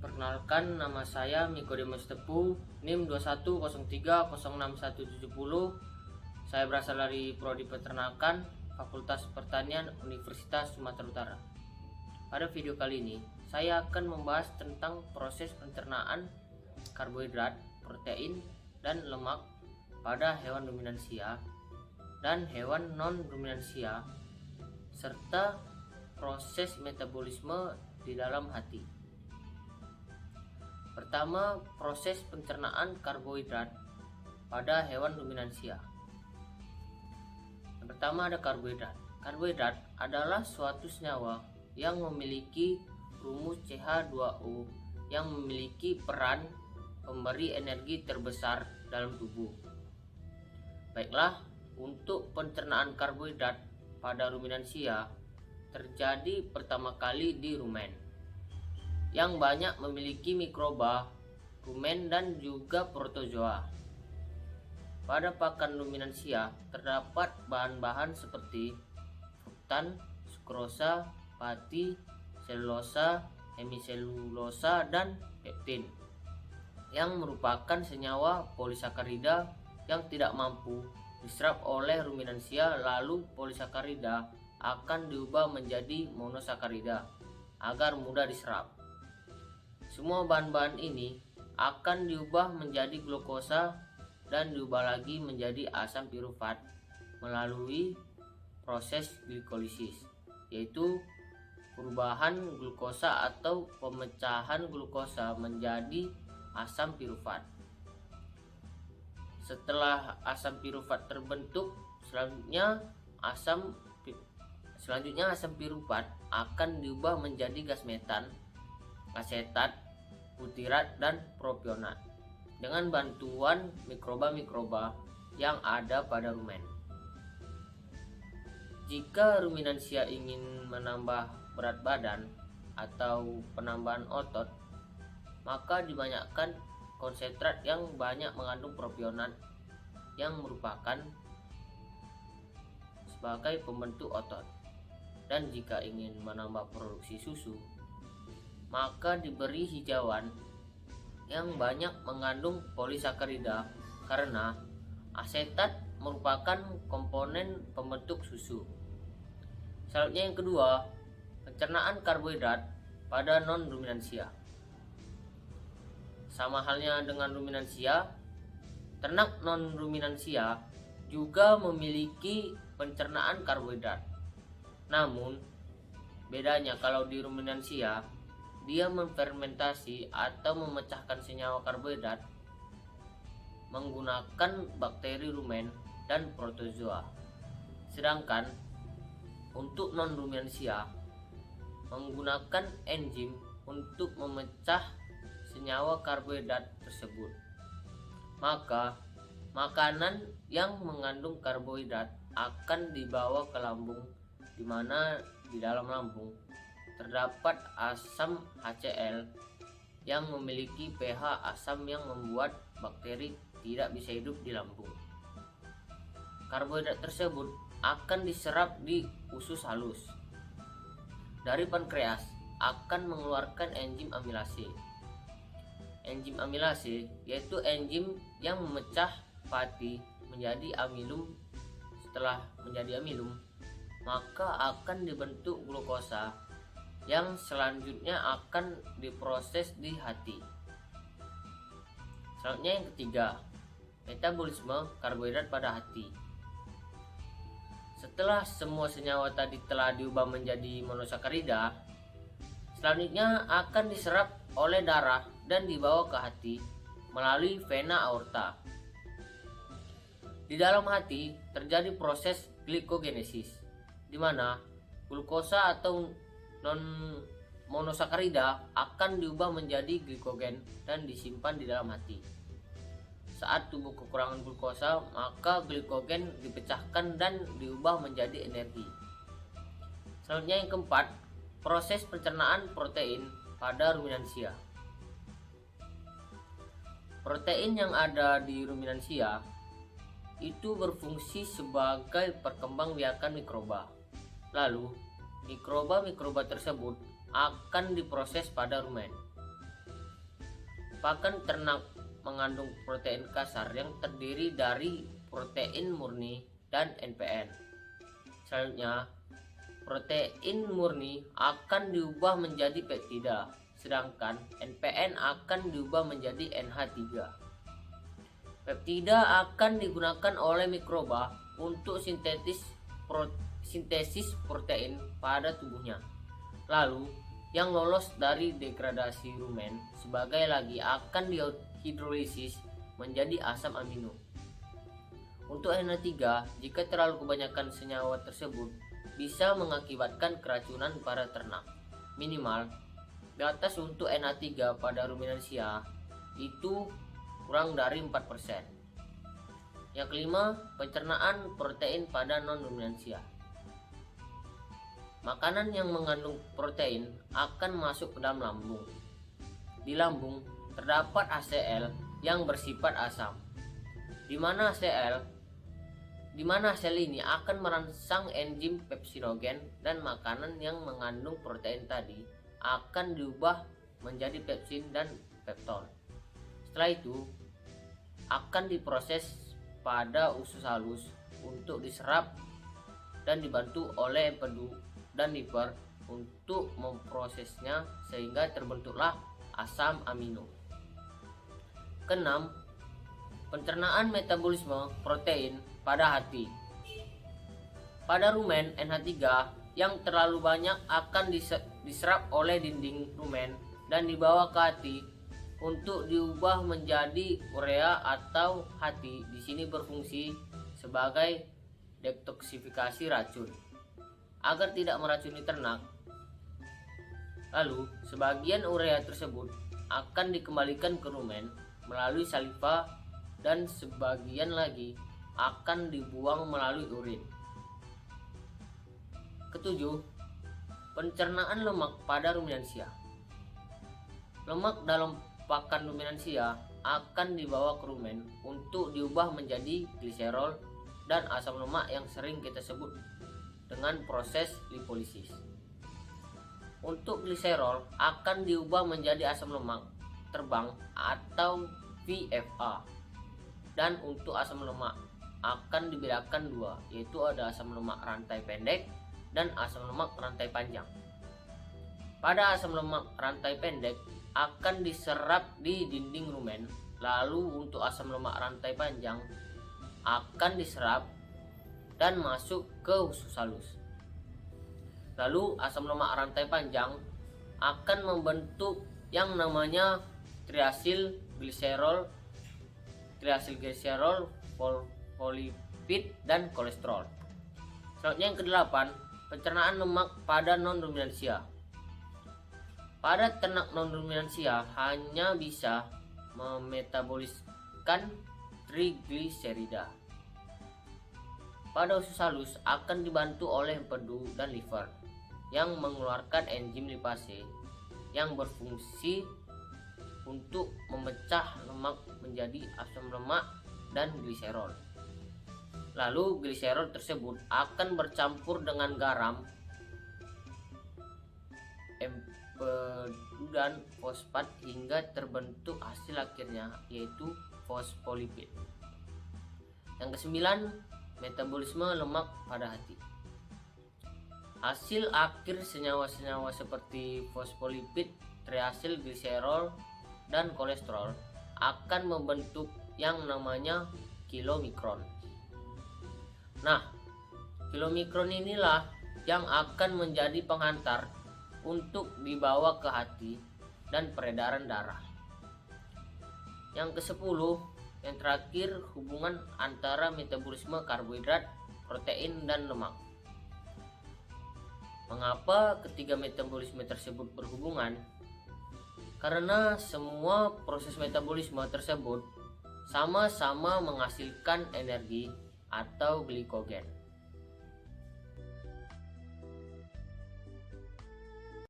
Perkenalkan, nama saya Mikodemus Tepu, NIM 2103061170. Saya berasal dari Prodi Peternakan, Fakultas Pertanian, Universitas Sumatera Utara. Pada video kali ini, saya akan membahas tentang proses pencernaan karbohidrat, protein, dan lemak pada hewan ruminansia dan hewan non-ruminansia, serta proses metabolisme di dalam hati. Pertama, proses pencernaan karbohidrat pada hewan ruminansia. Yang pertama ada karbohidrat. Karbohidrat adalah suatu senyawa yang memiliki rumus CH2O yang memiliki peran pemberi energi terbesar dalam tubuh. Baiklah, untuk pencernaan karbohidrat pada ruminansia terjadi pertama kali di rumen yang banyak memiliki mikroba, rumen, dan juga protozoa. Pada pakan ruminansia terdapat bahan-bahan seperti fruktan, sukrosa, pati, selulosa, hemiselulosa, dan pektin yang merupakan senyawa polisakarida yang tidak mampu diserap oleh ruminansia, lalu polisakarida akan diubah menjadi monosakarida agar mudah diserap. Semua bahan-bahan ini akan diubah menjadi glukosa dan diubah lagi menjadi asam pirufat melalui proses glikolisis, yaitu perubahan glukosa atau pemecahan glukosa menjadi asam pirufat. Setelah asam pirufat terbentuk, selanjutnya asam pirufat akan diubah menjadi gas metan, asetat, butirat, dan propionat dengan bantuan mikroba-mikroba yang ada pada rumen. Jika ruminansia ingin menambah berat badan atau penambahan otot, maka dibanyakkan konsentrat yang banyak mengandung propionat yang merupakan sebagai pembentuk otot. Dan jika ingin menambah produksi susu, maka diberi hijauan yang banyak mengandung polisakarida karena asetat merupakan komponen pembentuk susu. Selanjutnya yang kedua, pencernaan karbohidrat pada non-ruminansia. Sama halnya dengan ruminansia, ternak non-ruminansia juga memiliki pencernaan karbohidrat. Namun, bedanya kalau di ruminansia, dia memfermentasi atau memecahkan senyawa karbohidrat menggunakan bakteri rumen dan protozoa. Sedangkan untuk non-ruminansia menggunakan enzim untuk memecah senyawa karbohidrat tersebut. Maka makanan yang mengandung karbohidrat akan dibawa ke lambung, di mana di dalam lambung terdapat asam HCl yang memiliki pH asam yang membuat bakteri tidak bisa hidup di lambung. Karbohidrat tersebut akan diserap di usus halus dari pankreas, akan mengeluarkan enzim amilase. Enzim amilase yaitu enzim yang memecah pati menjadi amilum. Setelah menjadi amilum, maka akan dibentuk glukosa yang selanjutnya akan diproses di hati. Selanjutnya yang ketiga, metabolisme karbohidrat pada hati. Setelah semua senyawa tadi telah diubah menjadi monosakarida, selanjutnya akan diserap oleh darah dan dibawa ke hati melalui vena aorta. Di dalam hati terjadi proses glikogenesis, di mana glukosa atau non-monosakarida akan diubah menjadi glikogen dan disimpan di dalam hati. Saat tubuh kekurangan glukosa, maka glikogen dipecahkan dan diubah menjadi energi. Selanjutnya yang keempat, proses pencernaan protein pada ruminansia. Protein yang ada di ruminansia itu berfungsi sebagai perkembangbiakan mikroba. Lalu mikroba-mikroba tersebut akan diproses pada rumen. Pakan ternak mengandung protein kasar yang terdiri dari protein murni dan NPN. Selanjutnya, protein murni akan diubah menjadi peptida, sedangkan NPN akan diubah menjadi NH3. Peptida akan digunakan oleh mikroba untuk sintesis protein pada tubuhnya. Lalu, yang lolos dari degradasi rumen sebagai lagi akan dihidrolisis menjadi asam amino. Untuk NH3, jika terlalu kebanyakan senyawa tersebut bisa mengakibatkan keracunan pada ternak. Minimal batas untuk NH3 pada ruminansia itu kurang dari 4%. Yang kelima, pencernaan protein pada non-ruminansia. Makanan yang mengandung protein akan masuk ke dalam lambung. Di lambung terdapat HCl yang bersifat asam, di mana sel ini akan merangsang enzim pepsinogen, dan makanan yang mengandung protein tadi akan diubah menjadi pepsin dan pepton. Setelah itu akan diproses pada usus halus untuk diserap dan dibantu oleh empedu dan liver untuk memprosesnya sehingga terbentuklah asam amino. Keenam, pencernaan metabolisme protein pada hati. Pada rumen, NH3 yang terlalu banyak akan diserap oleh dinding rumen dan dibawa ke hati untuk diubah menjadi urea atau hati di sini berfungsi sebagai detoksifikasi racun agar tidak meracuni ternak. Lalu, sebagian urea tersebut akan dikembalikan ke rumen melalui saliva dan sebagian lagi akan dibuang melalui urin. Ketujuh, pencernaan lemak pada ruminansia. Lemak dalam pakan ruminansia akan dibawa ke rumen untuk diubah menjadi gliserol dan asam lemak yang sering kita sebut dengan proses lipolisis. Untuk gliserol akan diubah menjadi asam lemak terbang atau VFA, dan untuk asam lemak akan dibedakan dua, yaitu ada asam lemak rantai pendek dan asam lemak rantai panjang. Pada asam lemak rantai pendek akan diserap di dinding rumen, lalu untuk asam lemak rantai panjang akan diserap dan masuk ke usus halus. Lalu asam lemak rantai panjang akan membentuk yang namanya triasil gliserol, fosfolipid, dan kolesterol. Selanjutnya yang kedelapan, pencernaan lemak pada non-ruminansia. Pada ternak non-ruminansia hanya bisa memetaboliskan trigliserida. Pada usus halus akan dibantu oleh empedu dan liver yang mengeluarkan enzim lipase yang berfungsi untuk memecah lemak menjadi asam lemak dan gliserol. Lalu gliserol tersebut akan bercampur dengan garam, empedu dan fosfat hingga terbentuk hasil akhirnya, yaitu fosfolipid. Yang kesembilan, metabolisme lemak pada hati. Hasil akhir senyawa-senyawa seperti fosfolipid, triasil gliserol, dan kolesterol akan membentuk yang namanya kilomikron. Nah, kilomikron inilah yang akan menjadi penghantar untuk dibawa ke hati dan peredaran darah. Yang ke-10, yang terakhir, hubungan antara metabolisme karbohidrat, protein, dan lemak. Mengapa ketiga metabolisme tersebut berhubungan? Karena semua proses metabolisme tersebut sama-sama menghasilkan energi atau glikogen.